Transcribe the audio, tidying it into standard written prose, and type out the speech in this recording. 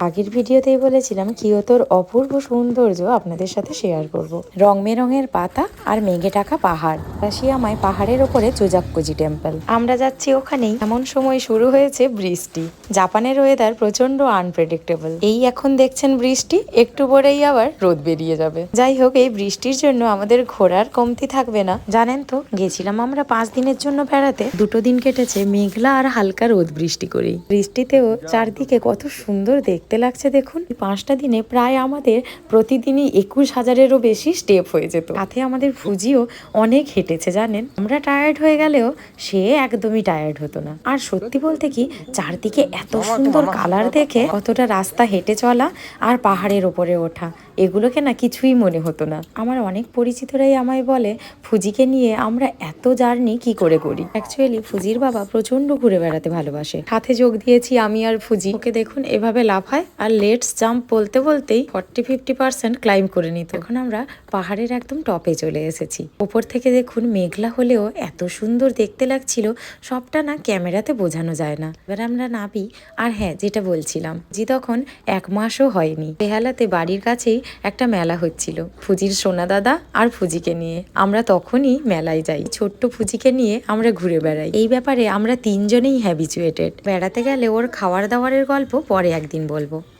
আগের ভিডিওতেই বলেছিলাম কিয়োতোর অপূর্ব সৌন্দর্য আপনাদের সাথে শেয়ার করব। রং বেরঙের পাতা আর মেঘে ঢাকা পাহাড়, রাশিয়ামায় পাহাড়ের ওপরে জোজাক্কোজি টেম্পল। আমরা যাচ্ছি ওখানেই। এমন সময় শুরু হয়েছে বৃষ্টি। জাপানের ওয়েদার প্রচন্ড আনপ্রেডিক্টেবল। এই এখন দেখছেন বৃষ্টি, একটু পরেই আবার রোদ বেরিয়ে যাবে। যাই হোক, এই বৃষ্টির জন্য আমাদের ঘোরার কমতি থাকবে না। জানেন তো, গেছিলাম আমরা 5 দিনের জন্য বেড়াতে। 2 দিন কেটেছে মেঘলা আর হালকা রোদ বৃষ্টি করেই। বৃষ্টিতেও চারদিকে কত সুন্দর দেখতে লাগছে দেখুন। 5টা দিনে প্রায় আমাদের প্রতিদিনই 21,000-এরও বেশি স্টেপ হয়ে যেত। সাথে আমাদের ফুজিও অনেক হেঁটেছে জানেন। আমরা টায়ার্ড হয়ে গেলেও সে একদমই টায়ার্ড হতো না। আর সত্যি বলতে কি, চারদিকে এত সুন্দর কালার দেখে কতটা রাস্তা হেঁটে চলা আর পাহাড়ের ওপরে ওঠা, এগুলোকে না কিছুই মনে হতো না। আমার অনেক পরিচিতরাই আমায় বলে ফুজিকে নিয়ে আমরা এত জার্নি কি করে করি। অ্যাকচুয়ালি ফুজির বাবা প্রচন্ড ঘুরে বেড়াতে ভালোবাসে। সাথে যোগ দিয়েছি আমি আর ফুজি। ওকে দেখুন এভাবে লাফায় আর লেটস জাম্প বলতে বলতেই 40-50% ক্লাইম করে নিত। এখন আমরা পাহাড়ের একদম টপে চলে এসেছি। ওপর থেকে দেখুন মেঘলা হলেও এত সুন্দর দেখতে লাগছিল, সবটা না ক্যামেরাতে বোঝানো যায় না। এবার আমরা নাবি। আর হ্যাঁ, যেটা বলছিলাম, জি তখন 1 মাসও হয়নি। বেহালাতে বাড়ির কাছেই একটা মেলা হচ্ছিল ফুজির সোনা দাদা আর ফুজিকে নিয়ে। আমরা তখনই মেলায় যাই। ছোট্ট ফুজিকে নিয়ে আমরা ঘুরে বেড়াই। এই ব্যাপারে আমরা 3 জনেই হ্যাবিচুয়েটেড। বেড়াতে গেলে ওর খাওয়ার দাওয়ারের গল্প পরে একদিন বলবো।